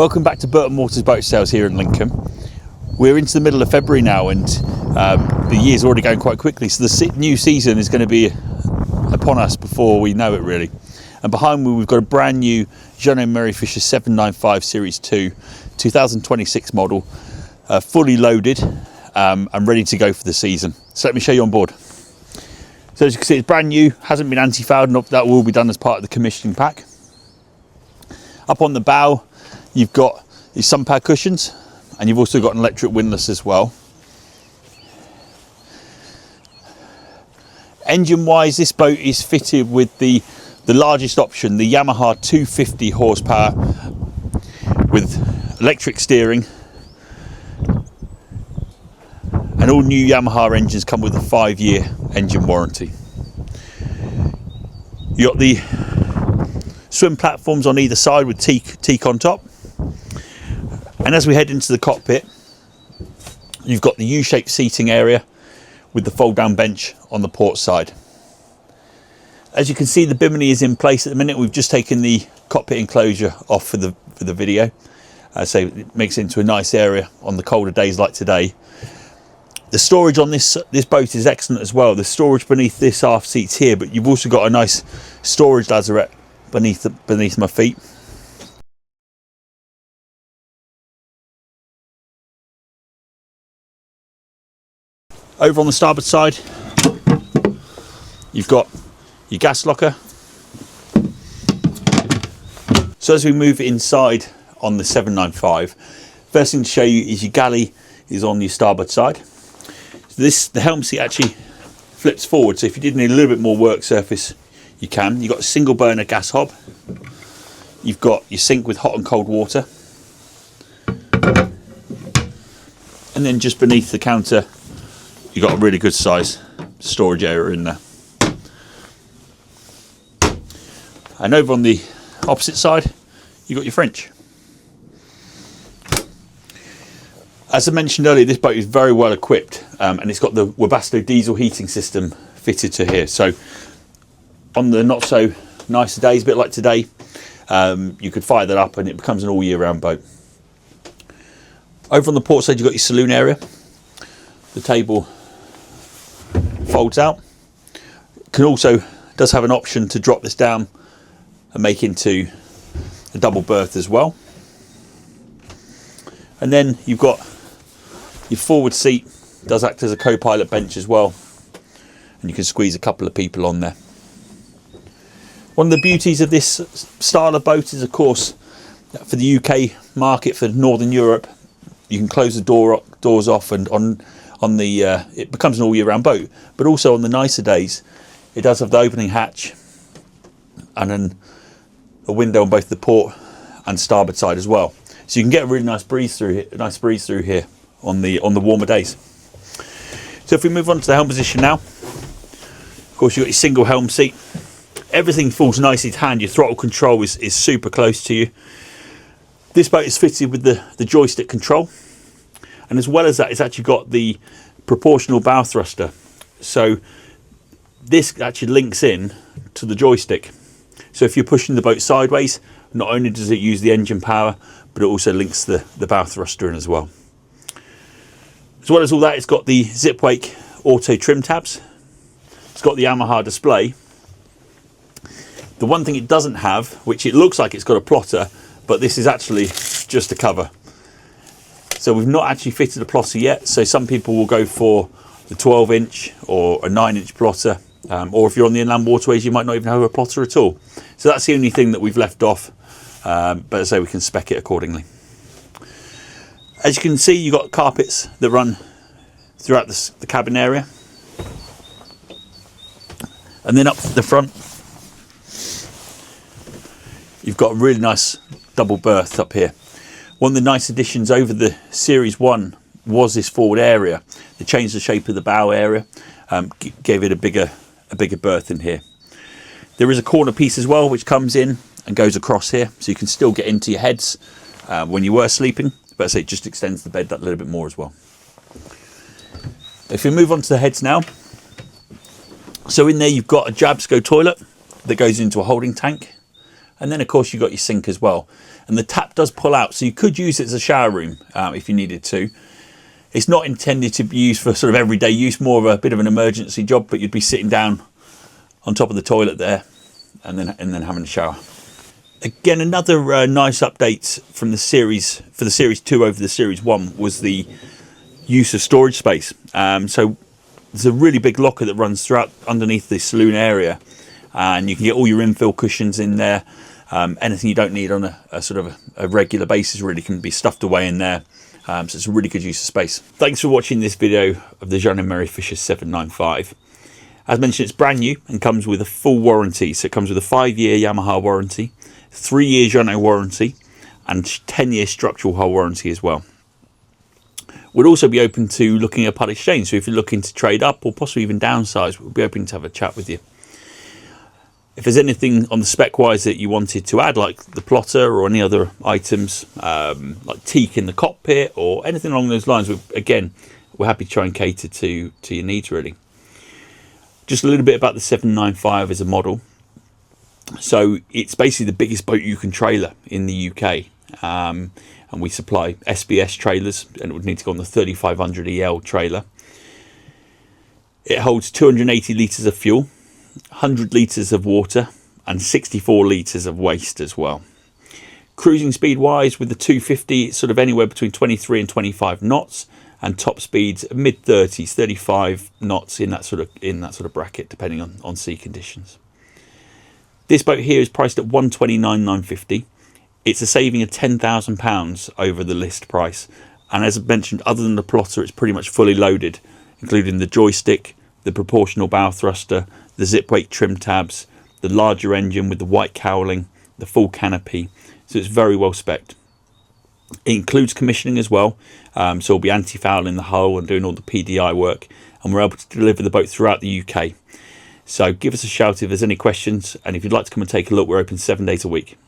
Welcome back to Burton Waters Boat Sales here in Lincoln. We're into the middle of February now, and the year's already going quite quickly, so the new season is going to be upon us before we know it, really. And behind me we've got a brand new Jeanneau Merry Fisher 795 Series 2 2026 model, fully loaded and ready to go for the season. So let me show you on board. So as you can see, it's brand new, hasn't been anti-fouled, and that will be done as part of the commissioning pack. Up on the bow you've got these sun pad cushions, and you've also got an electric windlass as well. Engine wise, this boat is fitted with the largest option, the Yamaha 250 horsepower with electric steering, and all new Yamaha engines come with a 5-year engine warranty. You got the swim platforms on either side with teak on top. And as we head into the cockpit, you've got the U-shaped seating area with the fold-down bench on the port side. As you can see, the bimini is in place at the minute. We've just taken the cockpit enclosure off for the video, so it makes it into a nice area on the colder days like today. The storage on this boat is excellent as well. The storage beneath this aft seats here, but you've also got a nice storage lazarette beneath my feet. Over on the starboard side, you've got your gas locker. So as we move inside on the 795, first thing to show you is your galley is on your starboard side. So the helm seat actually flips forward, so if you did need a little bit more work surface, you can. You've got a single burner gas hob. You've got your sink with hot and cold water. And then just beneath the counter, you've got a really good size storage area in there. And over on the opposite side, you've got your French. As I mentioned earlier, this boat is very well equipped, and it's got the Webasto diesel heating system fitted to here. So on the not so nicer days, a bit like today, you could fire that up and it becomes an all year round boat. Over on the port side, you've got your saloon area. The table folds out. Does have an option to drop this down and make into a double berth as well. And then you've got your forward seat, does act as a co-pilot bench as well, and you can squeeze a couple of people on there. One of the beauties of this style of boat is, of course, for the UK market, for Northern Europe, you can close the doors off, and it becomes an all year round boat. But also on the nicer days, it does have the opening hatch and then a window on both the port and starboard side as well. So you can get a really nice breeze through here on the warmer days. So if we move on to the helm position now, of course you've got your single helm seat. Everything falls nicely to hand. Your throttle control is super close to you. This boat is fitted with the joystick control, and as well as that, it's actually got the proportional bow thruster. So this actually links in to the joystick. So if you're pushing the boat sideways, not only does it use the engine power, but it also links the bow thruster in as well. As well as all that, it's got the Zipwake auto trim tabs. It's got the Yamaha display. The one thing it doesn't have, which it looks like it's got a plotter, but this is actually just a cover. So we've not actually fitted a plotter yet. So some people will go for the 12-inch or a 9-inch plotter. Or if you're on the inland waterways, you might not even have a plotter at all. So that's the only thing that we've left off. But as I say, we can spec it accordingly. As you can see, you've got carpets that run throughout the cabin area. And then up the front, you've got a really nice double berth up here. One of the nice additions over the Series 1 was this forward area. They changed the shape of the bow area, gave it a bigger berth in here. There is a corner piece as well which comes in and goes across here, so you can still get into your heads when you were sleeping, but I say it just extends the bed that little bit more as well. If we move on to the heads now, so in there you've got a Jabsco toilet that goes into a holding tank, And then of course you've got your sink as well. And the tap does pull out, so you could use it as a shower room if you needed to. It's not intended to be used for sort of everyday use, more of a bit of an emergency job, but you'd be sitting down on top of the toilet there and then having a shower. Again, another nice update from the series, for the Series 2 over the Series 1, was the use of storage space. So there's a really big locker that runs throughout underneath the saloon area, and you can get all your infill cushions in there. Anything you don't need on a sort of a regular basis really can be stuffed away in there. So it's a really good use of space. Thanks for watching this video of the Jeanneau Merry Fisher 795. As mentioned, it's brand new and comes with a full warranty. So it comes with a 5-year Yamaha warranty, 3-year Jeanneau warranty, and 10-year structural hull warranty as well. We'll also be open to looking at part exchange. So if you're looking to trade up or possibly even downsize, we'll be open to have a chat with you. If there's anything on the spec wise that you wanted to add, like the plotter or any other items, like teak in the cockpit or anything along those lines, we're happy to try and cater to your needs really. Just a little bit about the 795 as a model. So it's basically the biggest boat you can trailer in the UK. And we supply SBS trailers, and it would need to go on the 3500 EL trailer. It holds 280 litres of fuel, 100 litres of water, and 64 litres of waste as well. Cruising speed wise, with the 250, it's sort of anywhere between 23 and 25 knots, and top speeds mid 30s, 35 knots in that sort of bracket, depending on sea conditions. This boat here is priced at $129,950. It's a saving of £10,000 over the list price, and as I mentioned, other than the plotter, it's pretty much fully loaded, including the joystick, the proportional bow thruster, the Zipwake trim tabs, the larger engine with the white cowling, the full canopy. So it's very well spec'd. It includes commissioning as well, so we'll be anti-fouling the hull and doing all the PDI work, and we're able to deliver the boat throughout the UK. So give us a shout if there's any questions, and if you'd like to come and take a look, we're open 7 days a week.